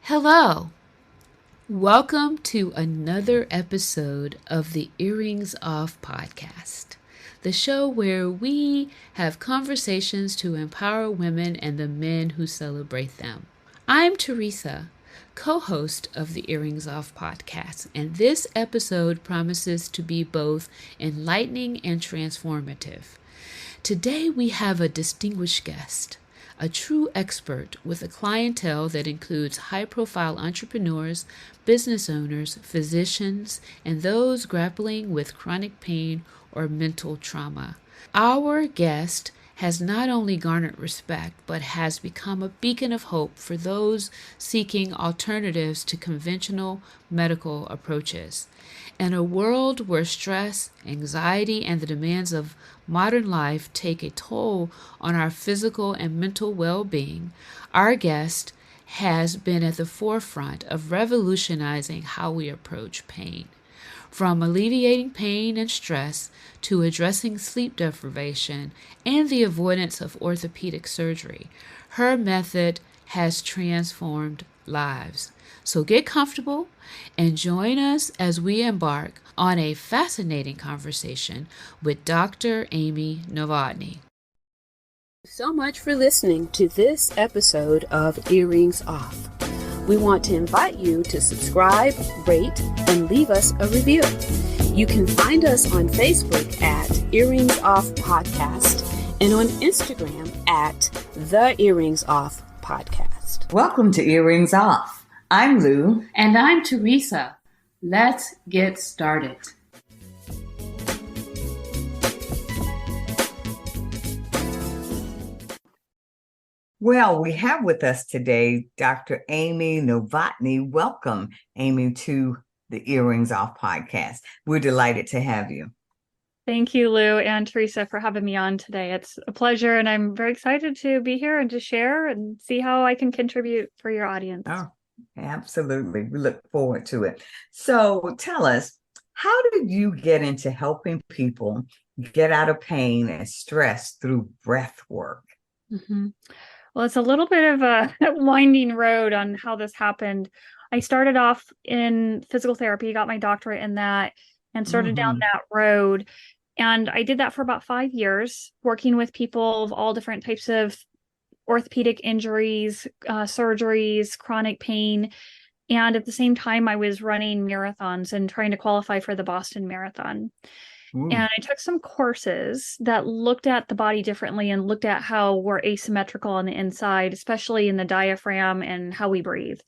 Hello. Welcome to another episode of the Earrings Off podcast, the show where we have conversations to empower women and the men who celebrate them. I'm Teresa, co-host of the Earrings Off podcast, and this episode promises to be both enlightening and transformative. Today we have a distinguished guest, a true expert with a clientele that includes high-profile entrepreneurs, business owners, physicians, and those grappling with chronic pain or mental trauma. Our guest has not only garnered respect, but has become a beacon of hope for those seeking alternatives to conventional medical approaches. In a world where stress, anxiety, and the demands of modern life take a toll on our physical and mental well-being, our guest has been at the forefront of revolutionizing how we approach pain. From alleviating pain and stress to addressing sleep deprivation and the avoidance of orthopedic surgery, her method has transformed lives. So get comfortable and join us as we embark on a fascinating conversation with Dr. Amy Novotny. So much for listening to this episode of Earrings Off. We want to invite you to subscribe, rate, and leave us a review. You can find us on Facebook at Earrings Off Podcast and on Instagram at The Earrings Off Podcast. Welcome to Earrings Off. I'm Lou. And I'm Teresa. Let's get started. Well, we have with us today Dr. Amy Novotny. Welcome, Amy, to the Earrings Off podcast. We're delighted to have you. Thank you, Lou and Teresa, for having me on today. It's a pleasure, and I'm very excited to be here and to share and see how I can contribute for your audience. Oh, absolutely. We look forward to it. So tell us, how did you get into helping people get out of pain and stress through breath work? Mm-hmm. Well, it's a little bit of a winding road on how this happened. I started off in physical therapy, got my doctorate in that, and started down that road. And I did that for about 5 years, working with people of all different types of orthopedic injuries, surgeries, chronic pain. And at the same time, I was running marathons and trying to qualify for the Boston Marathon. And I took some courses that looked at the body differently and looked at how we're asymmetrical on the inside, especially in the diaphragm and how we breathe.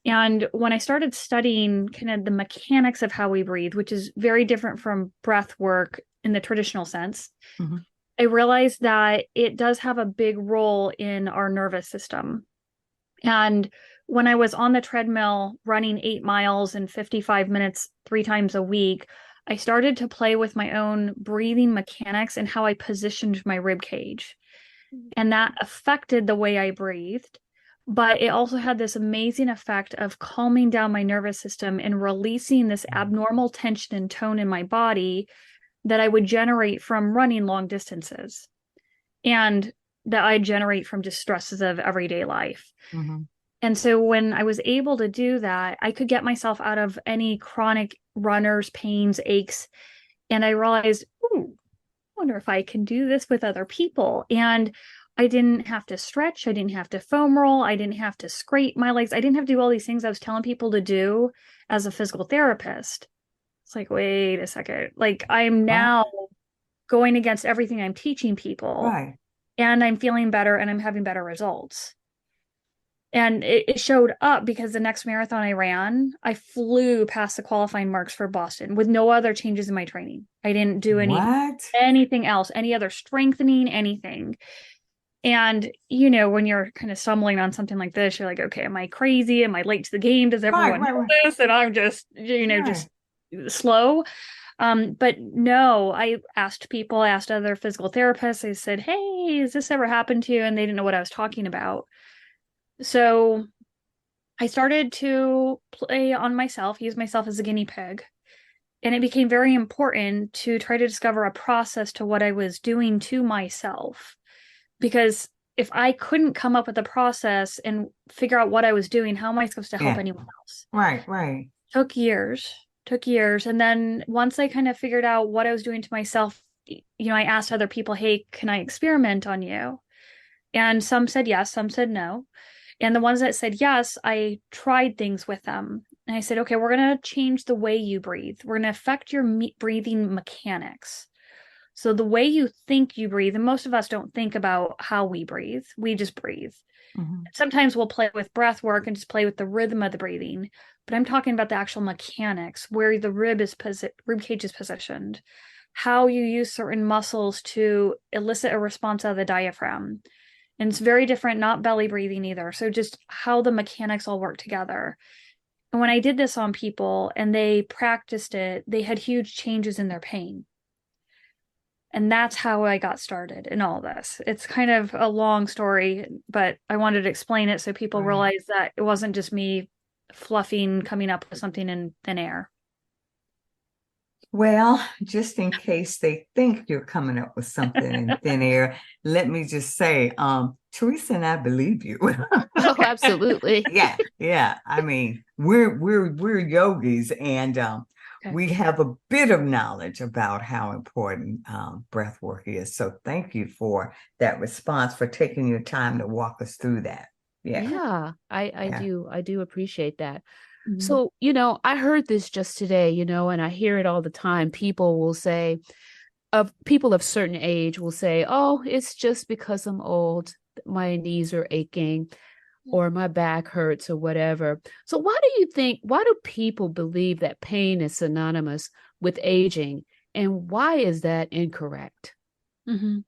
And when I started studying kind of the mechanics of how we breathe, which is very different from breath work in the traditional sense, I realized that it does have a big role in our nervous system. And when I was on the treadmill running 8 miles in 55 minutes 3 times a week, I started to play with my own breathing mechanics and how I positioned my rib cage. And that affected the way I breathed. But it also had this amazing effect of calming down my nervous system and releasing this abnormal tension and tone in my body that I would generate from running long distances and that I generate from just stresses of everyday life. And so when I was able to do that, I could get myself out of any chronic runners, pains, aches. And I realized, I wonder if I can do this with other people. And I didn't have to stretch. I didn't have to foam roll. I didn't have to scrape my legs. I didn't have to do all these things I was telling people to do as a physical therapist. It's like, wait a second. Like, I'm now going against everything I'm teaching people. Right. And I'm feeling better and I'm having better results. And it showed up because the next marathon I ran, I flew past the qualifying marks for Boston with no other changes in my training. I didn't do anything else, any other strengthening, anything. And, you know, when you're kind of stumbling on something like this, you're like, okay, am I crazy? Am I late to the game? Does everyone know this? And I'm just, just slow. But no, I asked people, I asked other physical therapists. I said, hey, has this ever happened to you? And they didn't know what I was talking about. So I started to play on myself, use myself as a guinea pig. And it became very important to try to discover a process to what I was doing to myself. Because if I couldn't come up with a process and figure out what I was doing, how am I supposed to help Yeah. anyone else? Right. Took years. And then once I kind of figured out what I was doing to myself, I asked other people, hey, can I experiment on you? And some said yes, some said no. And the ones that said yes, I tried things with them. And I said, okay, we're going to change the way you breathe. We're going to affect your breathing mechanics. So the way you think you breathe, and most of us don't think about how we breathe. We just breathe. Mm-hmm. Sometimes we'll play with breath work and just play with the rhythm of the breathing. But I'm talking about the actual mechanics, where the rib cage is positioned, how you use certain muscles to elicit a response out of the diaphragm. And it's very different, not belly breathing either. So just how the mechanics all work together. And when I did this on people and they practiced it, they had huge changes in their pain. And that's how I got started in all this. It's kind of a long story, but I wanted to explain it so people realize that it wasn't just me fluffing, coming up with something in thin air. Well, just in case they think you're coming up with something in thin air, let me just say, Teresa and I believe you. Oh, absolutely. Yeah. I mean, we're yogis, and we have a bit of knowledge about how important breath work is. So thank you for that response, for taking your time to walk us through that. Yeah, I do appreciate that. Mm-hmm. So, I heard this just today, and I hear it all the time. People will say, people of certain age will say, oh, it's just because I'm old, my knees are aching, or my back hurts, or whatever. So why do people believe that pain is synonymous with aging, and why is that incorrect? Mm-hmm.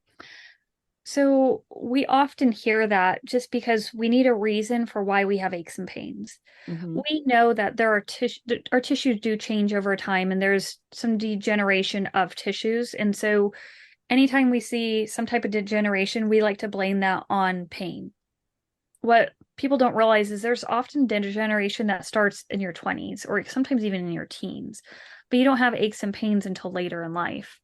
So we often hear that just because we need a reason for why we have aches and pains. Mm-hmm. We know that our tissues do change over time, and there's some degeneration of tissues. And so anytime we see some type of degeneration, we like to blame that on pain. What people don't realize is there's often degeneration that starts in your 20s or sometimes even in your teens, but you don't have aches and pains until later in life.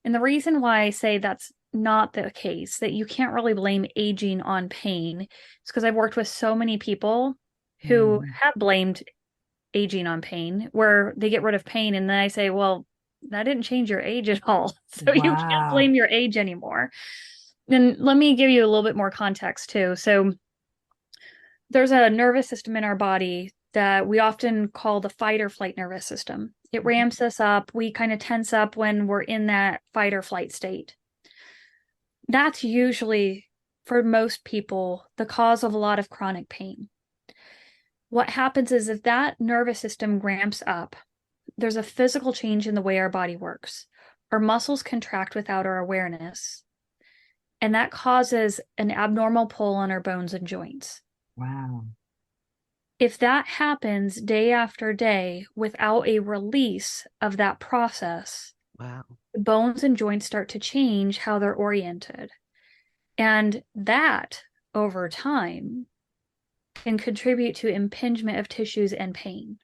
And the reason why I say that's not the case, that you can't really blame aging on pain, is because I've worked with so many people who have blamed aging on pain, where they get rid of pain and then I say, well, that didn't change your age at all. So you can't blame your age anymore. And let me give you a little bit more context too. So there's a nervous system in our body that we often call the fight or flight nervous system. It ramps us up. We kind of tense up when we're in that fight or flight state. That's usually, for most people, the cause of a lot of chronic pain. What happens is if that nervous system ramps up, there's a physical change in the way our body works. Our muscles contract without our awareness, and that causes an abnormal pull on our bones and joints. Wow. If that happens day after day without a release of that process, wow, the bones and joints start to change how they're oriented. And that, over time, can contribute to impingement of tissues and pain.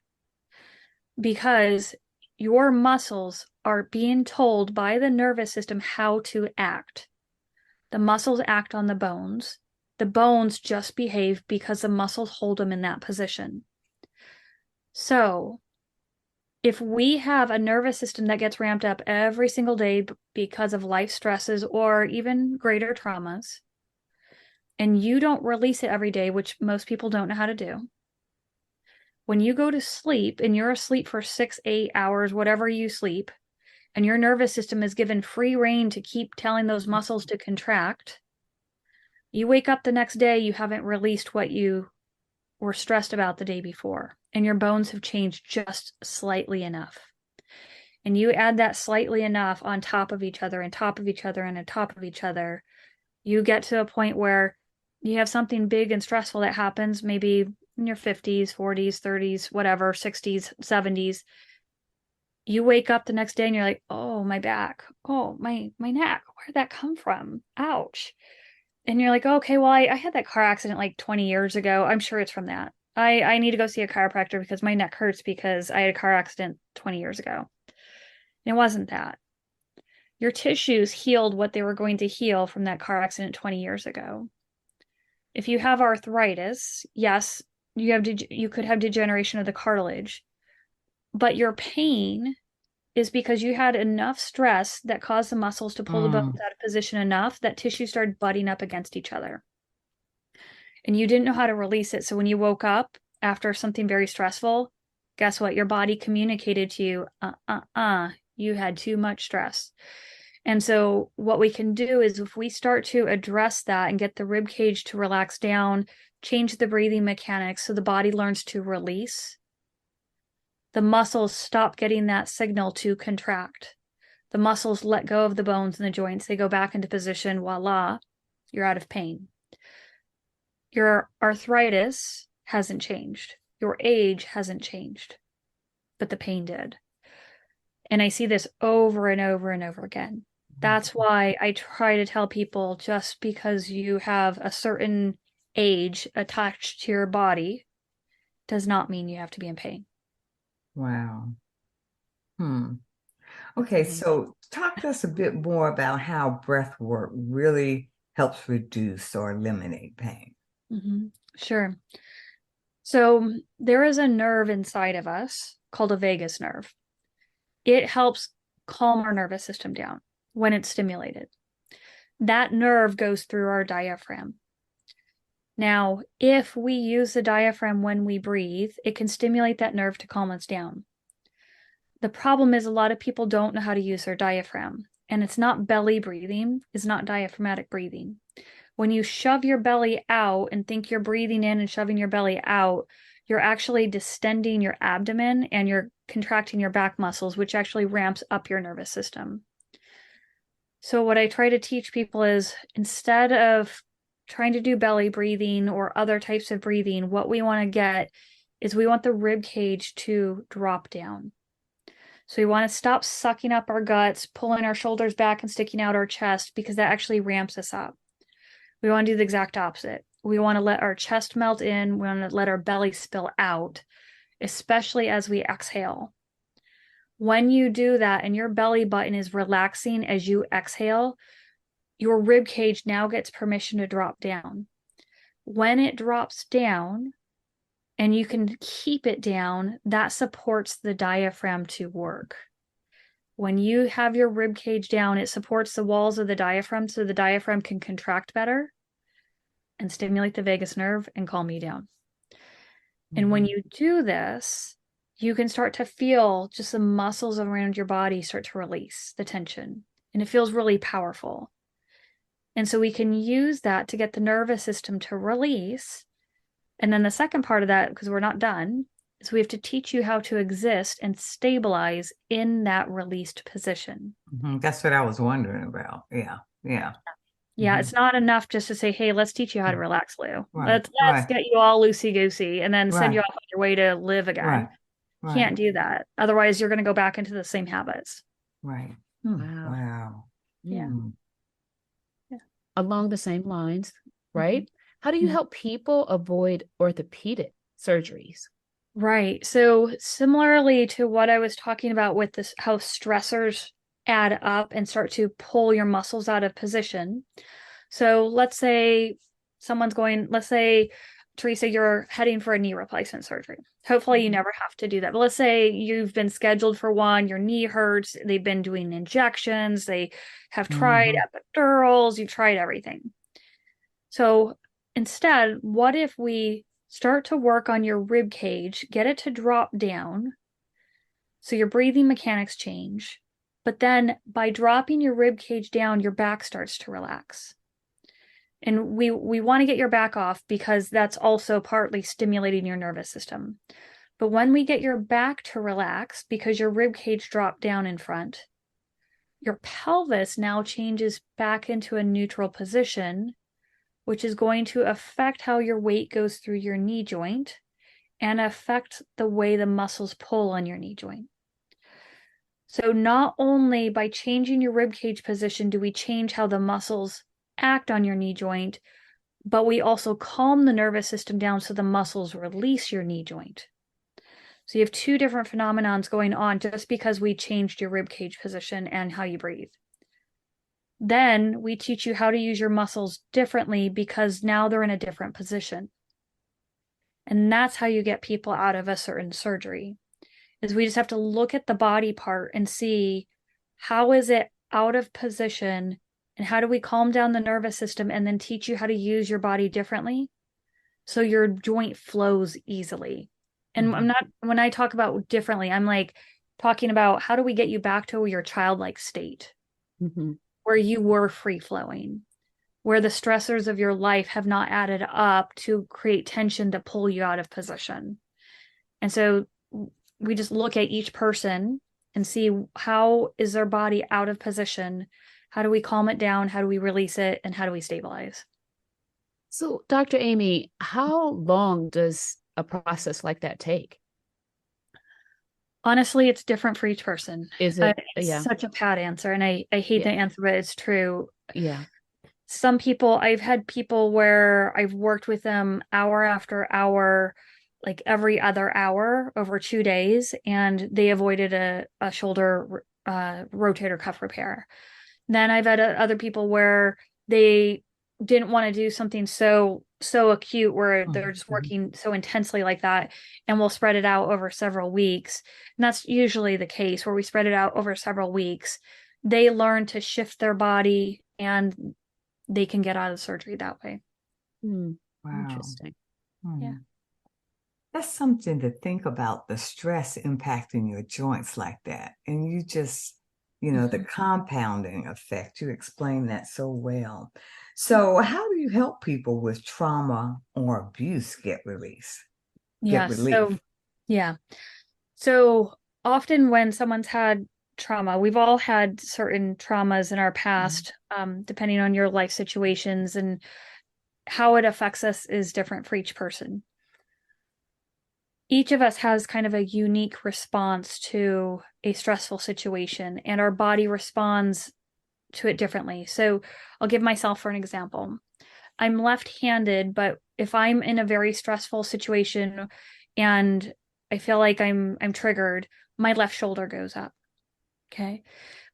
Because your muscles are being told by the nervous system how to act. The muscles act on the bones. The bones just behave because the muscles hold them in that position. So if we have a nervous system that gets ramped up every single day because of life stresses or even greater traumas, and you don't release it every day, which most people don't know how to do, when you go to sleep and you're asleep for 6, 8 hours, whatever you sleep, and your nervous system is given free rein to keep telling those muscles to contract, you wake up the next day, you haven't released what you were stressed about the day before, and your bones have changed just slightly enough. And you add that slightly enough on top of each other and top of each other and on top of each other, you get to a point where you have something big and stressful that happens maybe in your 50s, 40s, 30s, whatever, 60s, 70s. You wake up the next day and you're like, oh, my back. Oh, my neck. Where'd that come from? Ouch. And you're like, okay, well, I had that car accident like 20 years ago. I'm sure it's from that. I need to go see a chiropractor because my neck hurts because I had a car accident 20 years ago. And it wasn't that. your tissues healed what they were going to heal from that car accident 20 years ago. If you have arthritis, yes, you could have degeneration of the cartilage, but your pain is because you had enough stress that caused the muscles to pull the bones out of position enough that tissue started butting up against each other. And you didn't know how to release it. So when you woke up after something very stressful, guess what? Your body communicated to you, you had too much stress. And so what we can do is if we start to address that and get the rib cage to relax down, change the breathing mechanics so the body learns to release, the muscles stop getting that signal to contract. The muscles let go of the bones and the joints. They go back into position. Voila, you're out of pain. Your arthritis hasn't changed. Your age hasn't changed, but the pain did. And I see this over and over and over again. That's why I try to tell people, just because you have a certain age attached to your body does not mean you have to be in pain. Wow. Okay, so talk to us a bit more about how breath work really helps reduce or eliminate pain. Sure. So there is a nerve inside of us called a vagus nerve. It helps calm our nervous system down when it's stimulated. That nerve goes through our diaphragm. Now, if we use the diaphragm when we breathe, it can stimulate that nerve to calm us down. The problem is a lot of people don't know how to use their diaphragm, and it's not belly breathing, it's not diaphragmatic breathing. When you shove your belly out and think you're breathing in and shoving your belly out, you're actually distending your abdomen and you're contracting your back muscles, which actually ramps up your nervous system. So what I try to teach people is, instead of trying to do belly breathing or other types of breathing, what we want to get is we want the rib cage to drop down. So we want to stop sucking up our guts, pulling our shoulders back and sticking out our chest, because that actually ramps us up. We want to do the exact opposite. We want to let our chest melt in. We want to let our belly spill out, especially as we exhale. When you do that and your belly button is relaxing as you exhale, your rib cage now gets permission to drop down. When it drops down, and you can keep it down, that supports the diaphragm to work. When you have your rib cage down, it supports the walls of the diaphragm so the diaphragm can contract better and stimulate the vagus nerve and calm you down. And when you do this, you can start to feel just the muscles around your body start to release the tension, and it feels really powerful. And so we can use that to get the nervous system to release. And then the second part of that, because we're not done, is we have to teach you how to exist and stabilize in that released position. That's what I was wondering about. Yeah. It's not enough just to say, hey, let's teach you how to relax, Lou. Right. Let's get you all loosey-goosey and then send you off on your way to live again. Right. Can't do that. Otherwise, you're going to go back into the same habits. Right. Wow. Yeah. Along the same lines, right? How do you help people avoid orthopedic surgeries? Right. So similarly to what I was talking about with this, how stressors add up and start to pull your muscles out of position. So let's say Teresa, you're heading for a knee replacement surgery. Hopefully you never have to do that. But let's say you've been scheduled for one, your knee hurts, they've been doing injections, they have tried epidurals, you've tried everything. So instead, what if we start to work on your rib cage, get it to drop down so your breathing mechanics change, but then by dropping your rib cage down, your back starts to relax. And we want to get your back off because that's also partly stimulating your nervous system. But when we get your back to relax, because your rib cage dropped down in front, your pelvis now changes back into a neutral position, which is going to affect how your weight goes through your knee joint and affect the way the muscles pull on your knee joint. So not only by changing your rib cage position do we change how the muscles act on your knee joint, but we also calm the nervous system down so the muscles release your knee joint. So you have two different phenomenons going on just because we changed your rib cage position and how you breathe. Then we teach you how to use your muscles differently because now they're in a different position. And that's how you get people out of a certain surgery, is we just have to look at the body part and see how is it out of position and how do we calm down the nervous system and then teach you how to use your body differently so your joint flows easily. And I'm not, when I talk about differently, I'm like talking about how do we get you back to your childlike state where you were free flowing, where the stressors of your life have not added up to create tension to pull you out of position. And so we just look at each person and see how is their body out of position? How do we calm it down? How do we release it? And how do we stabilize? So, Dr. Amy, how long does a process like that take? Honestly, it's different for each person. Is it? It's such a bad answer. And I hate the answer, but it's true. Yeah. Some people, I've had people where I've worked with them hour after hour, like every other hour over 2 days, and they avoided a shoulder rotator cuff repair. Then I've had other people where they didn't want to do something so acute where they're just working so intensely like that, and we'll spread it out over several weeks. And that's usually the case where we spread it out over several weeks. They learn to shift their body and they can get out of surgery that way. Wow. Interesting. Yeah. That's something to think about, the stress impacting your joints like that. And you just, the compounding effect, you explained that so well. So how do you help people with trauma or abuse get release? Yeah. So often when someone's had trauma, we've all had certain traumas in our past, depending on your life situations, and how it affects us is different for each person. Each of us has kind of a unique response to a stressful situation, and our body responds to it differently. So I'll give myself for an example. I'm left-handed, but if I'm in a very stressful situation and I feel like I'm triggered, my left shoulder goes up. Okay.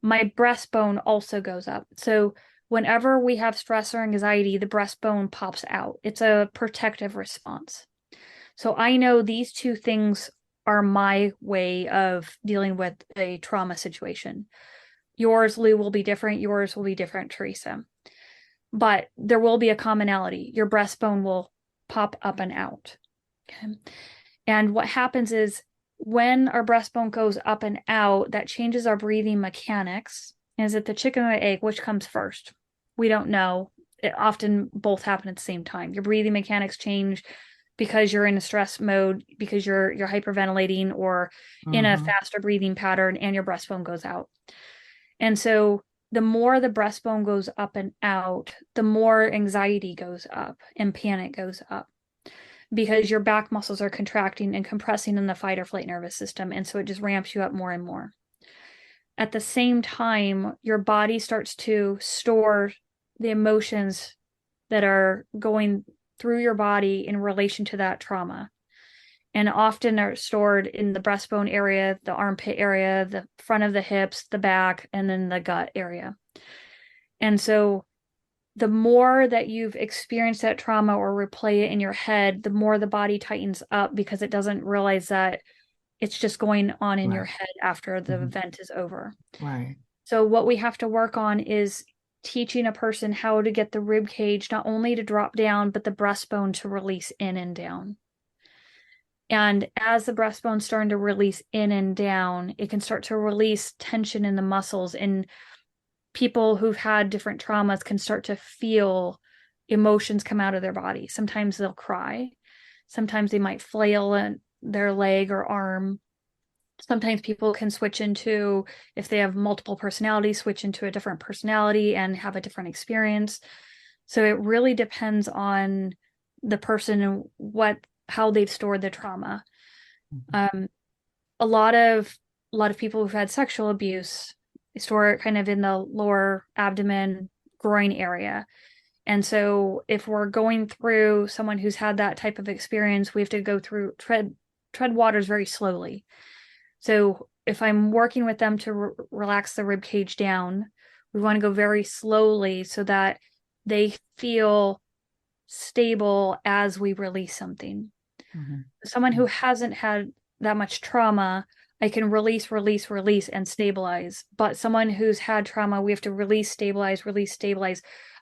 My breastbone also goes up. So whenever we have stress or anxiety, the breastbone pops out. It's a protective response. So I know these two things are my way of dealing with a trauma situation. Yours, Lou, will be different. Yours will be different, Teresa. But there will be a commonality. Your breastbone will pop up and out. Okay. And what happens is when our breastbone goes up and out, that changes our breathing mechanics. Is it the chicken or the egg? Which comes first? We don't know. It often both happen at the same time. Your breathing mechanics change because you're in a stress mode, because you're hyperventilating or in a faster breathing pattern, and your breastbone goes out. And so the more the breastbone goes up and out, the more anxiety goes up and panic goes up, because your back muscles are contracting and compressing in the fight or flight nervous system. And so it just ramps you up more and more. At the same time, your body starts to store the emotions that are going through your body in relation to that trauma, and often are stored in the breastbone area, the armpit area, the front of the hips, the back, and then the gut area. And so the more that you've experienced that trauma or replay it in your head, the more the body tightens up, because it doesn't realize that it's just going on in your head after the event is over. Right. So what we have to work on is teaching a person how to get the rib cage not only to drop down, but the breastbone to release in and down. And as the breastbone's starting to release in and down, it can start to release tension in the muscles. And people who've had different traumas can start to feel emotions come out of their body. Sometimes they'll cry. Sometimes they might flail in their leg or arm. Sometimes people can switch into, if they have multiple personalities, switch into a different personality and have a different experience. So it really depends on the person and how they've stored the trauma. A lot of people who've had sexual abuse store it kind of in the lower abdomen, groin area. And so if we're going through someone who's had that type of experience, we have to go through tread waters very slowly. So if I'm working with them to relax the rib cage down, We want to go very slowly so that they feel stable as we release something. Someone who hasn't had that much trauma, I can release, and stabilize. But someone who's had trauma, we have to release, stabilize.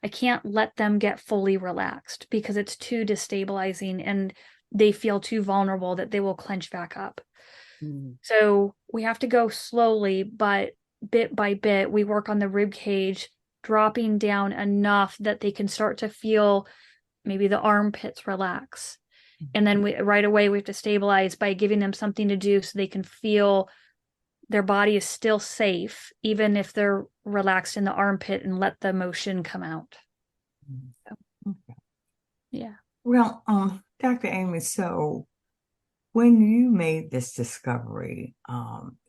I can't let them get fully relaxed because it's too destabilizing and they feel too vulnerable that they will clench back up. So we have to go slowly, but bit by bit, we work on the rib cage, dropping down enough that they can start to feel maybe the armpits relax. And then right away, we have to stabilize by giving them something to do so they can feel their body is still safe, even if they're relaxed in the armpit, and let the motion come out. So, yeah. Well, Dr. Amy, so when you made this discovery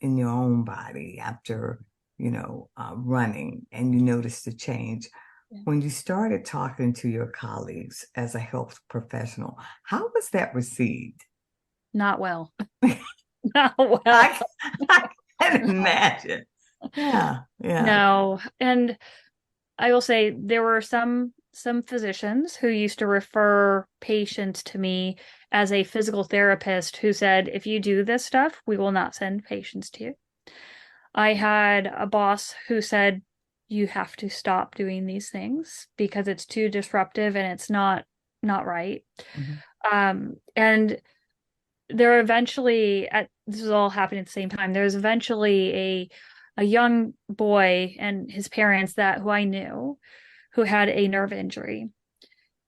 in your own body after, running, and you noticed the change, when you started talking to your colleagues as a health professional, how was that received? Not well. Not well. I can imagine. Yeah. No. And I will say there were some physicians who used to refer patients to me as a physical therapist who said, if you do this stuff, we will not send patients to you. I had a boss who said, you have to stop doing these things because it's too disruptive and it's not right. And there eventually, this was all happening at the same time, there was eventually a young boy and his parents who I knew who had a nerve injury,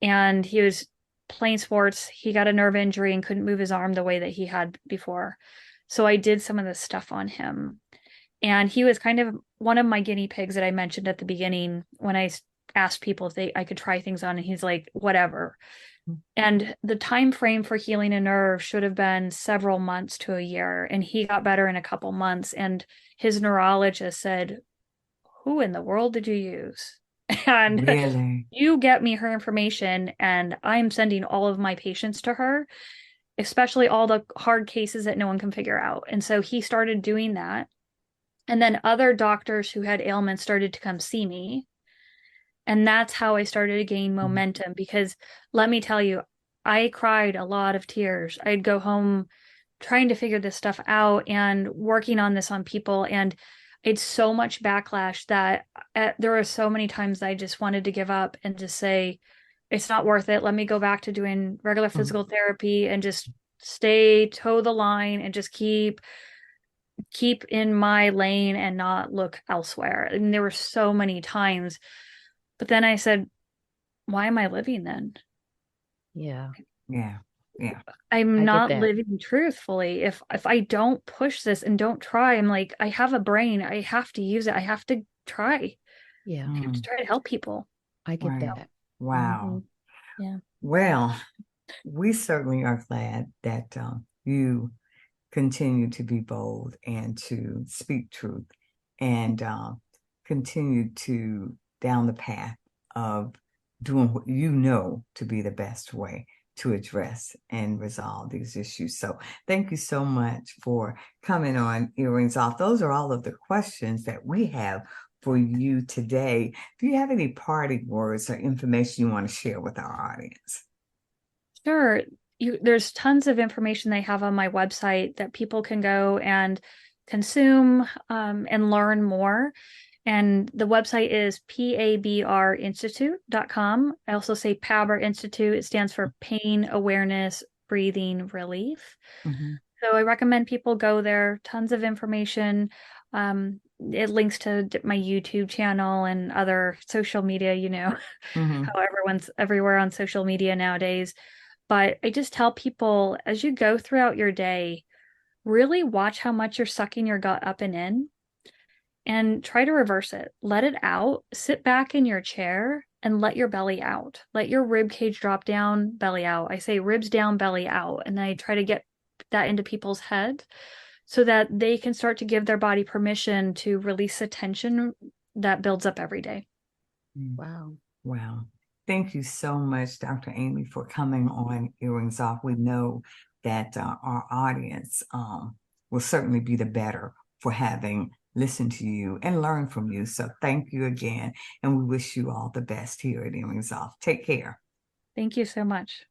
and he was playing sports. He got a nerve injury and couldn't move his arm the way that he had before. So I did some of this stuff on him. And he was kind of one of my guinea pigs that I mentioned at the beginning when I asked people if I could try things on, and he's like, whatever. And the time frame for healing a nerve should have been several months to a year. And he got better in a couple months. And his neurologist said, who in the world did you use? And really? You get me her information, and I'm sending all of my patients to her, especially all the hard cases that no one can figure out. And so he started doing that. And then other doctors who had ailments started to come see me. And that's how I started to gain momentum, because let me tell you, I cried a lot of tears. I'd go home trying to figure this stuff out and working on this on people. And it's so much backlash that there were so many times I just wanted to give up and just say, it's not worth it. Let me go back to doing regular physical therapy and just toe the line and just keep in my lane and not look elsewhere. And there were so many times. But then I said, why am I living then? Yeah. I'm not living truthfully. If I don't push this and don't try, I'm like, I have a brain. I have to use it. I have to try. Yeah. I have to try to help people. I get that. Wow. Yeah. Well, we certainly are glad that you continue to be bold and to speak truth and continue to down the path of doing what you know to be the best way to address and resolve these issues. So thank you so much for coming on Earrings Off. Those are all of the questions that we have for you today. Do you have any parting words or information you want to share with our audience? Sure. There's tons of information they have on my website that people can go and consume and learn more. And the website is PABRinstitute.com. I also say PABR Institute. It stands for Pain Awareness Breathing Relief. So I recommend people go there. Tons of information. It links to my YouTube channel and other social media, how everyone's everywhere on social media nowadays. But I just tell people, as you go throughout your day, really watch how much you're sucking your gut up and in, and try to reverse it. Let it out. Sit back in your chair and let your belly out. Let your rib cage drop down, belly out. I say ribs down, belly out. And then I try to get that into people's head so that they can start to give their body permission to release the tension that builds up every day. Wow. Thank you so much, Dr. Amy, for coming on Earrings Off. We know that our audience will certainly be the better for having listen to you and learn from you. So thank you again. And we wish you all the best here at Earrings Off. Take care. Thank you so much.